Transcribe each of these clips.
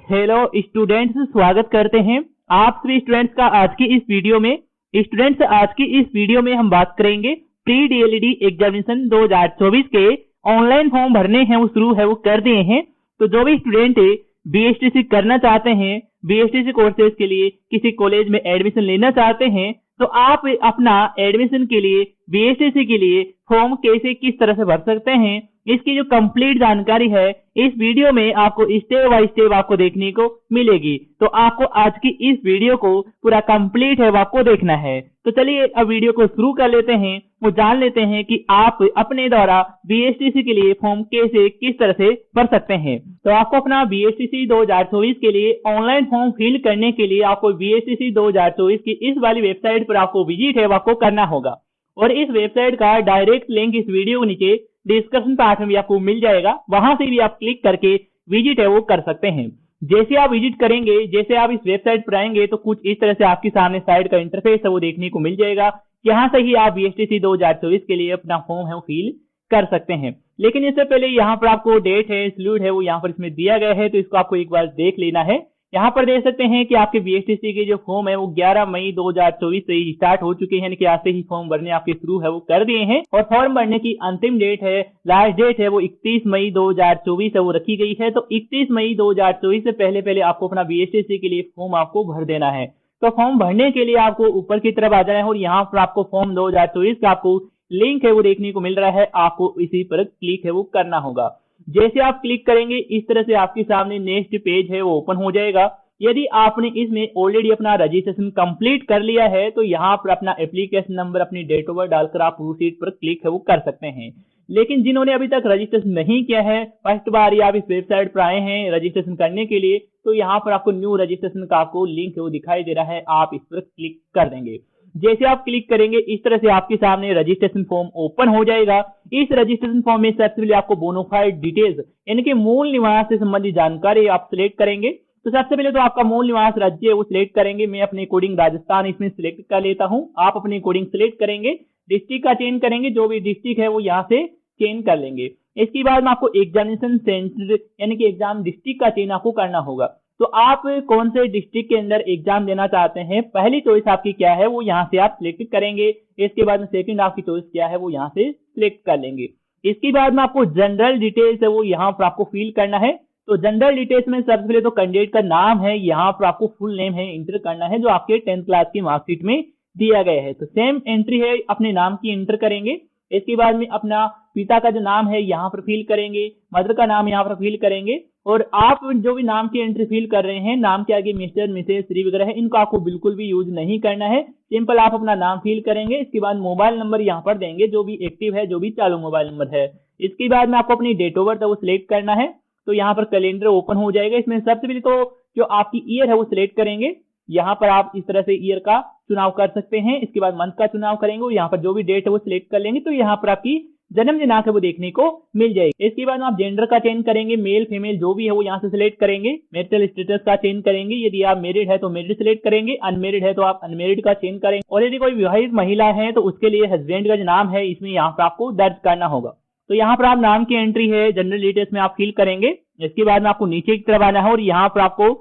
Hello students, स्वागत करते हैं आप सभी स्टूडेंट्स का आज की इस वीडियो में। स्टूडेंट्स, आज की इस वीडियो में हम बात करेंगे प्री डीएलईडी एग्जामिनेशन 2024 के ऑनलाइन फॉर्म भरने हैं वो शुरू है वो कर दिए हैं। तो जो भी स्टूडेंट बीएसटीसी करना चाहते हैं, बीएसटीसी कोर्सेज के लिए किसी कॉलेज में एडमिशन लेना चाहते हैं, तो आप अपना एडमिशन के लिए बीएसटीसी के लिए फॉर्म कैसे किस तरह से भर सकते हैं, इसकी जो कंप्लीट जानकारी है इस वीडियो में आपको स्टेप बाय स्टेप आपको देखने को मिलेगी। तो आपको आज की इस वीडियो को पूरा कंप्लीट है वो आपको देखना है। तो चलिए अब वीडियो को शुरू कर लेते हैं, वो जान लेते हैं कि आप अपने द्वारा बीएसटीसी के लिए फॉर्म कैसे किस तरह से भर सकते हैं। तो आपको अपना बीएसटीसी 2024 के लिए ऑनलाइन फॉर्म फिल करने के लिए आपको बीएसटीसी 2024 की इस वाली वेबसाइट पर आपको विजिट है वो आपको करना होगा, और इस वेबसाइट का डायरेक्ट लिंक इस वीडियो के नीचे डिस्क्रिप्शन पार्ट में भी आपको मिल जाएगा, वहां से भी आप क्लिक करके विजिट है वो कर सकते हैं। जैसे आप विजिट करेंगे, जैसे आप इस वेबसाइट पर आएंगे तो कुछ इस तरह से आपके सामने साइड का इंटरफेस है वो देखने को मिल जाएगा। यहाँ से ही आप बीएसटीसी 2024 के लिए अपना फॉर्म है वो फिल कर सकते हैं। लेकिन इससे पहले यहाँ पर आपको डेट है, शेड्यूल है वो यहाँ पर इसमें दिया गया है, तो इसको आपको एक बार देख लेना है। यहाँ पर देख सकते हैं कि आपके बीएसटीसी के जो फॉर्म है वो 11 मई 2024 से ही स्टार्ट हो चुके हैं, कि आज से ही फॉर्म भरने आपके शुरू है वो कर दिए हैं। और फॉर्म भरने की अंतिम डेट है, लास्ट डेट है वो 31 मई 2024 है वो रखी गई है। तो 31 मई 2024 से पहले पहले आपको अपना बीएसटीसी के लिए फॉर्म आपको भर देना है। तो फॉर्म भरने के लिए आपको ऊपर की तरफ आ जाना है और यहाँ पर आपको फॉर्म 2024 का आपको लिंक है वो देखने को मिल रहा है, आपको इसी पर क्लिक है वो करना होगा। जैसे आप क्लिक करेंगे इस तरह से आपके सामने नेक्स्ट पेज है वो ओपन हो जाएगा। यदि आपने इसमें ऑलरेडी अपना रजिस्ट्रेशन कंप्लीट कर लिया है तो यहाँ पर अपना एप्लीकेशन नंबर, अपनी डेट ऑफ बर्थ डालकर आप प्रोसीड पर क्लिक है वो कर सकते हैं। लेकिन जिन्होंने अभी तक रजिस्ट्रेशन नहीं किया है, फर्स्ट बार ही आप इस वेबसाइट पर आए हैं रजिस्ट्रेशन करने के लिए, तो यहाँ पर आपको न्यू रजिस्ट्रेशन का आपको लिंक है वो दिखाई दे रहा है, आप इस पर क्लिक कर देंगे। जैसे आप क्लिक करेंगे इस तरह से आपके सामने रजिस्ट्रेशन फॉर्म ओपन हो जाएगा। इस रजिस्ट्रेशन फॉर्म में सबसे पहले आपको बोनाफाइड डिटेल्स यानी कि मूल निवास से संबंधित जानकारी आप सिलेक्ट करेंगे। तो सबसे पहले तो आपका मूल निवास राज्य है वो सिलेक्ट करेंगे। मैं अपने अकॉर्डिंग राजस्थान इसमें सिलेक्ट कर लेता हूं, आप अपने अकॉर्डिंग सिलेक्ट करेंगे। डिस्ट्रिक्ट का चेंज करेंगे, जो भी डिस्ट्रिक्ट है वो यहाँ से चेंज कर लेंगे। इसके बाद में आपको एग्जामिनेशन सेंटर यानी कि एग्जाम डिस्ट्रिक्ट का चेंज आपको करना होगा। तो आप कौन से डिस्ट्रिक्ट के अंदर एग्जाम देना चाहते हैं, पहली चॉइस आपकी क्या है वो यहाँ से आप सिलेक्ट करेंगे। इसके बाद में सेकंड आपकी चॉइस क्या है वो यहाँ से सिलेक्ट कर लेंगे। इसके बाद में आपको जनरल डिटेल्स है वो यहाँ पर आपको फिल करना है। तो जनरल डिटेल्स में सबसे पहले तो कैंडिडेट का नाम है, यहाँ पर आपको फुल नेम है इंटर करना है, जो आपके 10th क्लास की मार्कशीट में दिया गया है। तो सेम एंट्री है, अपने नाम की इंटर करेंगे। इसके बाद में अपना पिता का जो नाम है यहाँ पर फिल करेंगे, मदर का नाम यहाँ पर फिल करेंगे। और आप जो भी नाम की एंट्री फिल कर रहे हैं, नाम के आगे मिस्टर, मिसेस, श्री वगैरह है, इनको आपको बिल्कुल भी यूज नहीं करना है। सिंपल आप अपना नाम फिल करेंगे। इसके बाद मोबाइल नंबर यहाँ पर देंगे, जो भी एक्टिव है, जो भी चालू मोबाइल नंबर है। इसके बाद में आपको अपनी डेट ऑफ बर्थ है वो सिलेक्ट करना है। तो यहाँ पर कैलेंडर ओपन हो जाएगा। इसमें सबसे पहले तो जो आपकी ईयर है वो सिलेक्ट करेंगे। यहाँ पर आप इस तरह से ईयर का चुनाव कर सकते हैं। इसके बाद मंथ का चुनाव करेंगे और यहाँ पर जो भी डेट है वो सिलेक्ट कर लेंगे। तो यहाँ पर आपकी जन्म दिनांक है वो देखने को मिल जाएगी। इसके बाद आप जेंडर का चेंज करेंगे, मेल फीमेल जो भी है वो यहाँ से सिलेक्ट करेंगे। मैरिटल स्टेटस का चेंज करेंगे, यदि आप मैरिड है तो मैरिड सिलेक्ट करेंगे, अनमेरिड है तो आप अनमेरिड का चेंज करेंगे। और यदि कोई विवाहित महिला है तो उसके लिए हस्बैंड का जो नाम है इसमें यहाँ पर आपको दर्ज करना होगा। तो यहाँ पर आप नाम की एंट्री है जनरल डिटेल्स में आप फिल करेंगे। इसके बाद में आपको नीचे की तरफ आना है और यहाँ पर आपको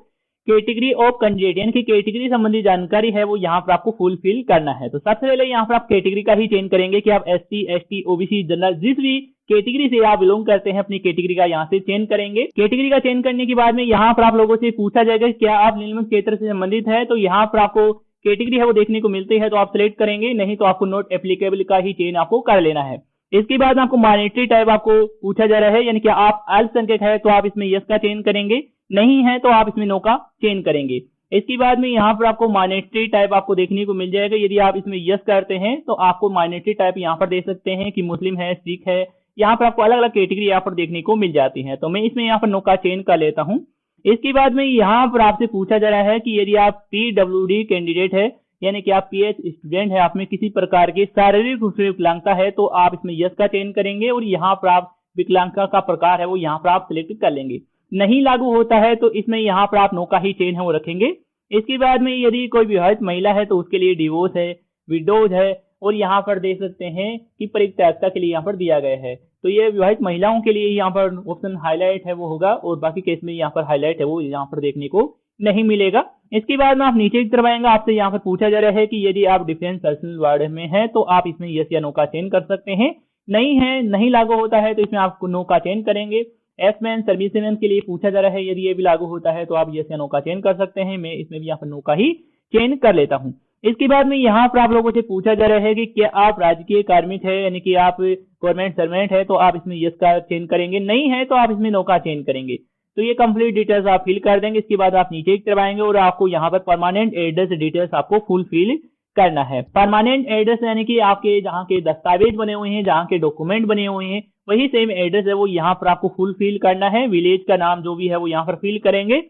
कैटेगरी ऑफ कैंडिडेट यानी कि कैटेगरी संबंधी जानकारी है वो यहाँ पर आपको फुलफिल करना है। तो सबसे पहले यहाँ पर आप कैटेगरी का ही चेंज करेंगे कि आप एससी, एसटी, ओबीसी, जनरल, जिस भी कैटेगरी से आप बिलोंग करते हैं अपनी कैटेगरी का यहाँ से चेंज करेंगे। कैटेगरी का चेंज करने के बाद में यहाँ पर आप लोगों से पूछा जाएगा क्या आप निम्नलिखित क्षेत्र से संबंधित है, तो यहाँ पर आपको कैटेगरी है वो देखने को मिलती है तो आप सिलेक्ट करेंगे, नहीं तो आपको नॉट एप्लीकेबल का ही चेंज आपको कर लेना है। इसके बाद आपको माइनॉरिटी टाइप आपको पूछा जा रहा है, यानी कि आप अल्पसंख्यक है तो आप इसमें यस का चेंज करेंगे, नहीं है तो आप इसमें नो का चेंज करेंगे। इसके बाद में यहाँ पर आपको माइनॉरिटी टाइप आपको देखने को मिल जाएगा। यदि आप इसमें यस करते हैं तो आपको माइनॉरिटी टाइप यहाँ पर दे सकते हैं कि मुस्लिम है, सिख है, यहाँ पर आपको अलग अलग कैटेगरी यहाँ पर देखने को मिल जाती है। तो मैं इसमें यहाँ पर नो का चेंज कर लेता हूँ। इसके बाद में यहाँ पर आपसे पूछा जा रहा है कि यदि आप पीडब्ल्यूडी कैंडिडेट है यानी कि आप पीएच स्टूडेंट है, आप में किसी प्रकार की शारीरिक रूप से विकलांगता है तो आप इसमें यस का चेंज करेंगे और यहाँ पर आप विकलांगता का प्रकार है वो यहाँ पर आप सिलेक्ट कर लेंगे। नहीं लागू होता है तो इसमें यहाँ पर आप नो का ही चेंज है वो रखेंगे। इसके बाद में यदि कोई विवाहित महिला है तो उसके लिए डिवोर्स है, विडोज है, और यहाँ पर देख सकते हैं कि परित्यक्ता के लिए यहाँ पर दिया गया है। तो ये विवाहित महिलाओं के लिए यहाँ पर ऑप्शन हाईलाइट है वो होगा, और बाकी केस में यहाँ पर हाईलाइट है वो यहाँ पर देखने को नहीं मिलेगा। इसके बाद में आप नीचे की तरफ आएंगे, आपसे यहाँ पर पूछा जा रहा है कि यदि आप डिफेंस पर्सनल वार्ड में है तो आप इसमें यस या नो का चयन कर सकते हैं। नहीं है, नहीं लागू होता है तो इसमें आप नो का चयन करेंगे। एसमैन सर्विसमैन के लिए पूछा जा रहा है, यदि ये भी लागू होता है तो आप यस या नो का चयन कर सकते हैं। मैं इसमें भी यहाँ पर नो का ही चयन कर लेता हूँ। इसके बाद में यहाँ पर आप लोगों से पूछा जा रहा है कि क्या आप राजकीय कार्मिक है, यानी कि आप गवर्नमेंट सर्वेंट है, तो आप इसमें यस का चयन करेंगे। नहीं है तो आप इसमें नो का चयन करेंगे। तो ये कंप्लीट डिटेल्स आप फिल कर देंगे। इसके बाद आप नीचे की तरफ आएंगे और आपको यहाँ पर परमानेंट एड्रेस डिटेल्स आपको फुलफिल करना है। परमानेंट एड्रेस यानी कि आपके जहाँ के दस्तावेज बने हुए हैं, जहाँ के डॉक्यूमेंट बने हुए हैं, वही सेम एड्रेस है वो यहाँ पर आपको फुलफिल करना है। विलेज का नाम जो भी है वो यहाँ पर फिल करेंगे।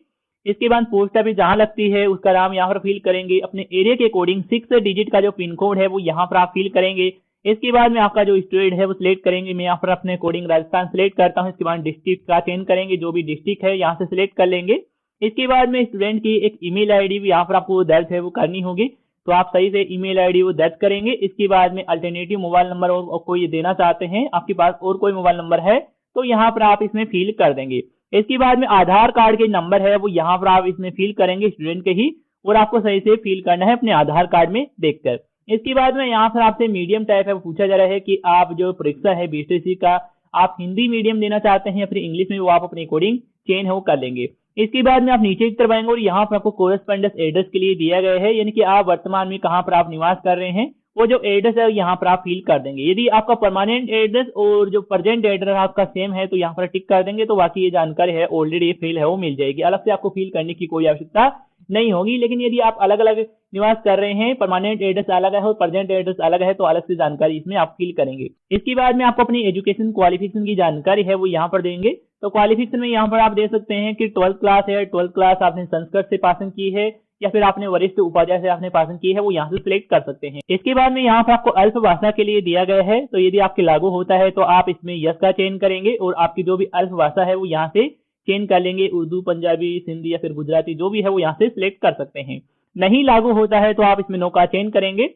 इसके बाद पोस्ट ऑफिस जहाँ लगती है उसका नाम यहाँ पर फिल करेंगे। अपने एरिया के अकॉर्डिंग 6 डिजिट का जो पिन कोड है वो यहाँ पर आप फिल करेंगे। इसके बाद में आपका जो स्टेट है वो सिलेक्ट करेंगे। मैं यहाँ पर अपने अकॉर्डिंग राजस्थान सिलेक्ट करता हूँ। इसके बाद डिस्ट्रिक्ट का चयन करेंगे, जो भी डिस्ट्रिक्ट है यहाँ से सिलेक्ट कर लेंगे। इसके बाद में स्टूडेंट की एक ईमेल आईडी भी यहाँ पर आपको दर्ज है वो करनी होगी, तो आप सही से ईमेल आईडी वो दर्ज करेंगे। इसके बाद में अल्टरनेटिव मोबाइल नंबर और कोई देना चाहते हैं, आपके पास और कोई मोबाइल नंबर है तो यहाँ पर आप इसमें फिल कर देंगे। इसके बाद में आधार कार्ड के नंबर है वो यहाँ पर आप इसमें फिल करेंगे स्टूडेंट के ही, और आपको सही से फिल करना है अपने आधार कार्ड में देखकर। इसके बाद में यहाँ पर आपसे मीडियम टाइप है वो पूछा जा रहा है कि आप जो परीक्षा है बीटीसी का आप हिंदी मीडियम देना चाहते हैं या फिर इंग्लिश में, वो आप अपने अकॉर्डिंग चेंज है वो कर लेंगे। इसके बाद में आप नीचे की तरफ आएंगे और यहाँ पर आपको कोरेस्पोंडेंस एड्रेस के लिए दिया गया है, यानी कि आप वर्तमान में कहाँ पर आप निवास कर रहे हैं वो जो एड्रेस है यहाँ पर आप फिल कर देंगे। यदि आपका परमानेंट एड्रेस और जो प्रेजेंट एड्रेस आपका सेम है तो यहाँ पर टिक कर देंगे, तो बाकी ये जानकारी है ऑलरेडी फिल है वो मिल जाएगी। अलग से आपको फिल करने की कोई आवश्यकता नहीं होगी। लेकिन यदि आप अलग अलग निवास कर रहे हैं, परमानेंट एड्रेस अलग है और प्रेजेंट एड्रेस अलग है, तो अलग से जानकारी इसमें आप फिल करेंगे। इसके बाद में आपको अपनी एजुकेशन क्वालिफिकेशन की जानकारी है वो यहाँ पर देंगे। तो क्वालिफिकेशन में यहाँ पर आप दे सकते हैं कि 12th क्लास है, 12th क्लास आपने संस्कृत से पासिंग की है या फिर आपने वरिष्ठ उपाध्याय से आपने पासिंग की है, वो यहाँ से सिलेक्ट कर सकते हैं। इसके बाद में यहाँ पर आपको अल्प भाषा के लिए दिया गया है, तो यदि आपके लागू होता है तो आप इसमें यस का चयन करेंगे और आपकी जो भी अल्प भाषा है वो यहाँ से चेंज कर लेंगे। उर्दू, पंजाबी, सिंधी या फिर गुजराती जो भी है वो यहाँ से सिलेक्ट कर सकते हैं। नहीं लागू होता है तो आप इसमें नो का चयन करेंगे।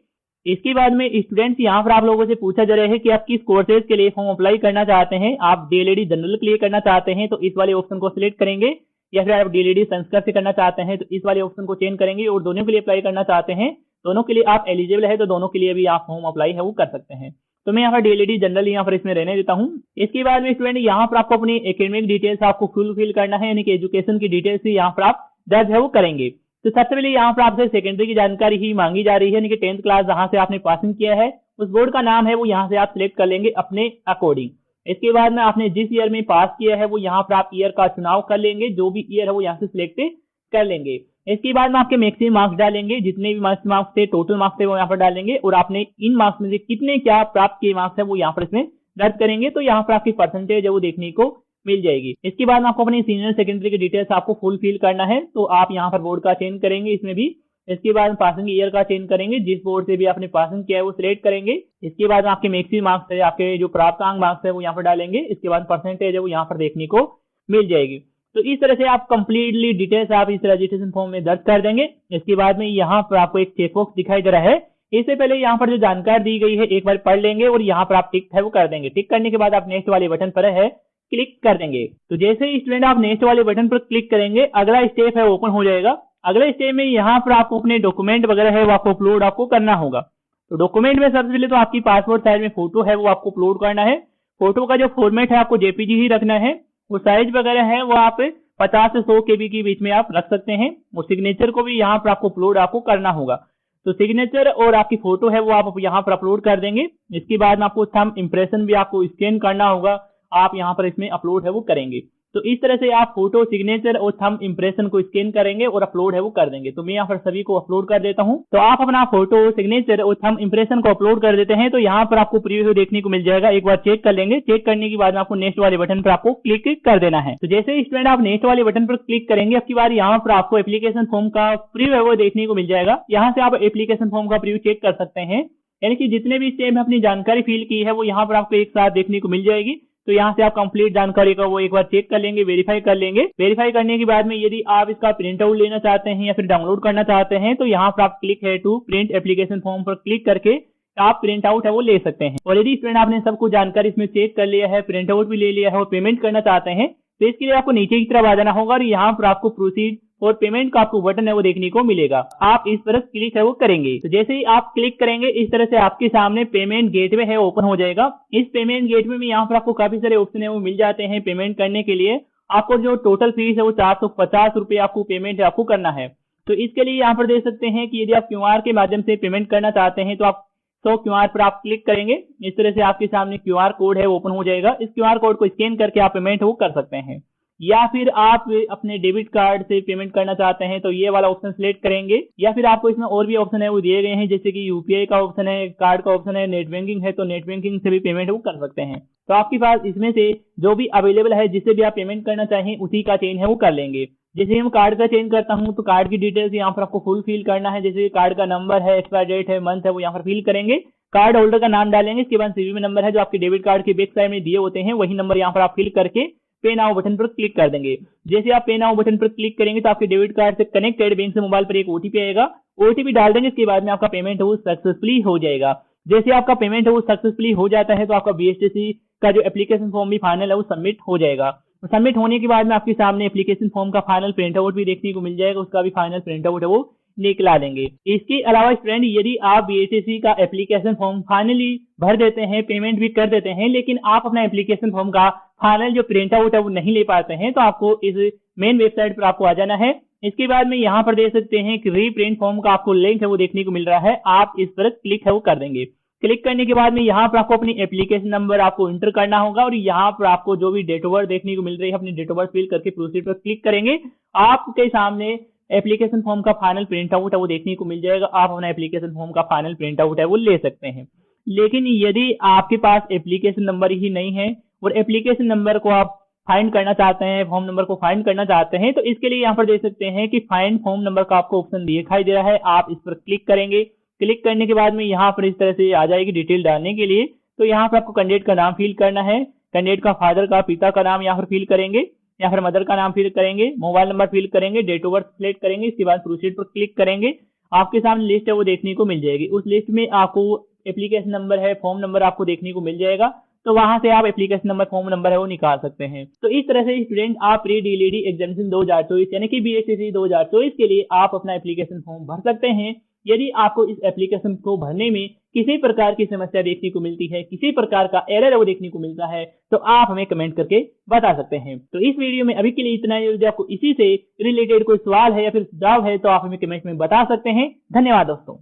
इसके बाद में स्टूडेंट्स यहाँ पर आप लोगों से पूछा जा रहा है कि आप किस कोर्सेज के लिए फॉर्म अप्लाई करना चाहते हैं। आप डीएलएडी जनरल के लिए करना चाहते हैं तो इस वाले ऑप्शन को सिलेक्ट करेंगे, या फिर आप डीएलएडी संस्कृत से करना चाहते हैं तो इस वाले ऑप्शन को चेंज करेंगे, और दोनों के लिए अप्लाई करना चाहते हैं, दोनों के लिए आप एलिजिबल है तो दोनों के लिए भी आप फॉर्म अप्लाई है वो कर सकते हैं। तो मैं यहाँ पर डीएलएडी जनरल यहाँ पर इसमें रहने देता हूँ। इसके बाद में स्टूडेंट यहाँ पर आपको अपनी एकेडमिक डिटेल्स आपको फुलफिल करना है, यानी कि एजुकेशन की डिटेल्स भी यहाँ पर आप दर्ज है वो करेंगे। तो सबसे पहले यहाँ पर आपसे सेकेंडरी की जानकारी ही मांगी जा रही है, यानी कि 10th क्लास जहाँ से आपने पासिंग किया है उस बोर्ड का नाम है वो यहाँ से आप सिलेक्ट कर लेंगे अपने अकॉर्डिंग। इसके बाद में आपने जिस ईयर में पास किया है वो यहाँ पर आप ईयर का चुनाव कर लेंगे, जो भी ईयर है वो यहाँ से सिलेक्ट कर लेंगे। इसके बाद में आपके मैक्सिमम मार्क्स डालेंगे, जितने भी मार्क्स थे टोटल मार्क्स थे वो यहाँ पर डालेंगे, और आपने इन मार्क्स में से कितने क्या प्राप्त किए मार्क्स है वो यहाँ पर इसमें दर्ज करेंगे। तो यहाँ पर आपकी परसेंटेज है वो देखने को मिल जाएगी। इसके बाद आपको अपनी सीनियर सेकेंडरी की डिटेल्स आपको फुलफिल करना है, तो आप यहाँ पर बोर्ड का चयन करेंगे इसमें भी। इसके बाद पासिंग ईयर का चयन करेंगे, जिस बोर्ड से भी आपने पासिंग किया है वो सिलेक्ट करेंगे। इसके बाद आपके मैक्सिमम मार्क्स है, आपके जो प्राप्तांक मार्क्स है वो यहाँ पर डालेंगे। इसके बाद परसेंटेज है वो यहाँ पर देखने को मिल जाएगी। तो इस तरह से आप कंप्लीटली डिटेल्स आप इस रजिस्ट्रेशन फॉर्म में दर्ज कर देंगे। इसके बाद में यहाँ पर आपको एक चेकबॉक्स दिखाई दे रहा है, इससे पहले यहाँ पर जो जानकारी दी गई है एक बार पढ़ लेंगे और यहाँ पर आप टिक है वो कर देंगे। टिक करने के बाद आप नेक्स्ट वाले बटन पर है क्लिक कर देंगे। तो जैसे ही स्टूडेंट आप नेक्स्ट वाले बटन पर क्लिक करेंगे अगला स्टेप है ओपन हो जाएगा। अगले स्टेप में यहाँ पर आपको अपने डॉक्यूमेंट वगैरह है वो आपको अपलोड आपको करना होगा। तो डॉक्यूमेंट में सबसे पहले तो आपकी पासपोर्ट साइज में फोटो है वो आपको अपलोड करना है। फोटो का जो फॉर्मेट है आपको जेपीजी ही रखना है। वो साइज वगैरह है वो आप 50 से 100 KB के बीच में आप रख सकते हैं। और सिग्नेचर को भी यहाँ पर आपको अपलोड आपको करना होगा। तो सिग्नेचर और आपकी फोटो है वो आप यहाँ पर अपलोड कर देंगे। इसके बाद आपको थंब इंप्रेशन भी आपको स्कैन करना होगा, आप यहाँ पर इसमें अपलोड है वो करेंगे। तो इस तरह से आप फोटो, सिग्नेचर और थंब इंप्रेशन को स्कैन करेंगे और अपलोड है वो कर देंगे। तो मैं यहाँ पर सभी को अपलोड कर देता हूँ। तो आप अपना फोटो, सिग्नेचर और थंब इंप्रेशन को अपलोड कर देते हैं तो यहाँ पर आपको प्रीव्यू देखने को मिल जाएगा। एक बार चेक कर लेंगे। चेक करने के बाद आपको नेक्स्ट वाले बटन पर आपको क्लिक कर देना है। तो जैसे ही स्टूडेंट आप नेक्स्ट वाले बटन पर क्लिक करेंगे, अब की बार यहाँ पर आपको एप्लीकेशन फॉर्म का प्रीव्यू है वो देखने को मिल जाएगा। यहाँ से आप एप्लीकेशन फॉर्म का प्रीव्यू चेक कर सकते हैं, यानी कि जितने भी स्टेप अपनी जानकारी फिल की है वो यहाँ पर आपको एक साथ देखने को मिल जाएगी। तो यहाँ से आप कंप्लीट जानकारी का वो एक बार चेक कर लेंगे, वेरीफाई कर लेंगे। वेरीफाई करने के बाद में यदि आप इसका प्रिंट आउट लेना चाहते हैं या फिर डाउनलोड करना चाहते हैं तो यहाँ पर आप क्लिक है टू प्रिंट एप्लीकेशन फॉर्म पर क्लिक करके आप प्रिंट आउट है वो ले सकते हैं। और यदि स्टूडेंट आपने सब कुछ जानकारी इसमें चेक कर लिया है, प्रिंट आउट भी ले लिया है और पेमेंट करना चाहते हैं, तो इसके लिए आपको नीचे की तरफ आ जाना होगा और यहाँ पर आपको प्रोसीड और पेमेंट का आपको बटन है वो देखने को मिलेगा। आप इस पर क्लिक है वो करेंगे, तो जैसे ही आप क्लिक करेंगे इस तरह से आपके सामने पेमेंट गेटवे है ओपन हो जाएगा। इस पेमेंट गेटवे में यहाँ पर आपको काफी सारे ऑप्शन है वो मिल जाते हैं पेमेंट करने के लिए। आपको जो टोटल फीस है वो 450 रुपए आपको पेमेंट आपको करना है। तो इसके लिए यहाँ पर देख सकते हैं कि यदि आप क्यूआर के माध्यम से पेमेंट करना चाहते हैं तो आप क्यूआर पर आप क्लिक करेंगे, इस तरह से आपके सामने क्यूआर कोड है ओपन हो जाएगा। इस क्यूआर कोड को स्कैन करके आप पेमेंट वो कर सकते हैं। या फिर आप अपने डेबिट कार्ड से पेमेंट करना चाहते हैं तो ये वाला ऑप्शन सिलेक्ट करेंगे, या फिर आपको इसमें और भी ऑप्शन है वो दिए गए हैं, जैसे कि यूपीआई का ऑप्शन है, कार्ड का ऑप्शन है, नेट बैंकिंग है तो नेट बैंकिंग से भी पेमेंट वो कर सकते हैं। तो आपके पास इसमें से जो भी अवेलेबल है जिससे भी आप पेमेंट करना चाहें उसी का चेंज है वो कर लेंगे। जैसे हम कार्ड का चेंज करता हूं तो कार्ड की डिटेल्स यहाँ पर आपको फुल फिल करना है, जैसे कार्ड का नंबर है, एक्सपायर डेट है, मंथ है वो यहाँ पर फिल करेंगे, कार्ड होल्डर का नाम डालेंगे, इसके बाद सीवीवी नंबर है जो आपके डेबिट कार्ड के बैक साइड में दिए होते हैं वही नंबर यहाँ पर आप फिल करके पे नाउ बटन पर क्लिक कर देंगे। जैसे आप पे नाउ बटन पर क्लिक करेंगे तो आपके डेबिट कार्ड से कनेक्टेड बैंक से मोबाइल पर एक ओटीपी आएगा, ओटीपी डाल देंगे, इसके बाद में आपका पेमेंट वो सक्सेसफुली हो जाएगा। जैसे आपका पेमेंट है वो सक्सेसफुली हो जाता है तो आपका बीएसटीसी का जो एप्लीकेशन फॉर्म भी फाइनल है वो सबमिट हो जाएगा। सबमिट होने के बाद में आपके सामने एप्लीकेशन फॉर्म का फाइनल प्रिंट आउट भी देखने को मिल जाएगा, उसका भी फाइनल प्रिंट आउट है वो निकला देंगे। इसके अलावा स्टूडेंट यदि आप बीएसटीसी का एप्लीकेशन फॉर्म फाइनली भर देते हैं, पेमेंट भी कर देते हैं, लेकिन आप अपना एप्लीकेशन फॉर्म का फाइनल जो प्रिंट आउट है वो नहीं ले पाते हैं, तो आपको इस मेन वेबसाइट पर आपको आ जाना है। इसके बाद में यहाँ पर देख सकते हैं कि रीप्रिंट फॉर्म का आपको लिंक है वो देखने को मिल रहा है, आप इस पर क्लिक है वो कर देंगे। क्लिक करने के बाद में यहाँ पर आपको अपनी एप्लीकेशन नंबर आपको इंटर करना होगा और यहाँ पर आपको जो भी डेट ऑफ बर्थ देखने को मिल रही है अपनी डेट ऑफ बर्थ फिल करके प्रोसीड पर क्लिक करेंगे। आपके सामने एप्लीकेशन फॉर्म का फाइनल प्रिंट आउट है वो देखने को मिल जाएगा। आप अपना एप्लीकेशन फॉर्म का फाइनल प्रिंट आउट है वो ले सकते हैं। लेकिन यदि आपके पास एप्लीकेशन नंबर ही नहीं है और एप्लीकेशन नंबर को आप फाइंड करना चाहते हैं, फॉर्म नंबर को फाइंड करना चाहते हैं, तो इसके लिए यहाँ पर देख सकते हैं कि फाइंड फॉर्म नंबर का आपको ऑप्शन दिखाई दे रहा है, आप इस पर क्लिक करेंगे। क्लिक करने के बाद में यहाँ पर इस तरह से आ जाएगी डिटेल डालने के लिए। तो यहाँ पर आपको कैंडिडेट का नाम फिल करना है, कैंडिडेट का फादर का पिता का नाम यहाँ पर फिल करेंगे या फिर मदर का नाम फिल करेंगे, मोबाइल नंबर फिल करेंगे, डेट ऑफ बर्थ सिलेक्ट करेंगे, इसके बाद प्रोसीड पर क्लिक करेंगे। आपके सामने लिस्ट है वो देखने को मिल जाएगी। उस लिस्ट में आपको एप्लीकेशन नंबर है, फॉर्म नंबर आपको देखने को मिल जाएगा, तो वहां से आप एप्लीकेशन नंबर, फॉर्म नंबर है वो निकाल सकते हैं। तो इस तरह से स्टूडेंट आप प्री डीएलईडी एग्जामिनेशन 2024 यानी कि बीएसटीसी 2024 के लिए आप अपना एप्लीकेशन फॉर्म भर सकते हैं। यदि आपको इस एप्लीकेशन को भरने में किसी प्रकार की समस्या देखने को मिलती है, किसी प्रकार का एरर वो देखने को मिलता है, तो आप हमें कमेंट करके बता सकते हैं। तो इस वीडियो में अभी के लिए इतना ही। यदि आपको इसी से रिलेटेड कोई सवाल है या फिर सुझाव है तो आप हमें कमेंट में बता सकते हैं। धन्यवाद दोस्तों।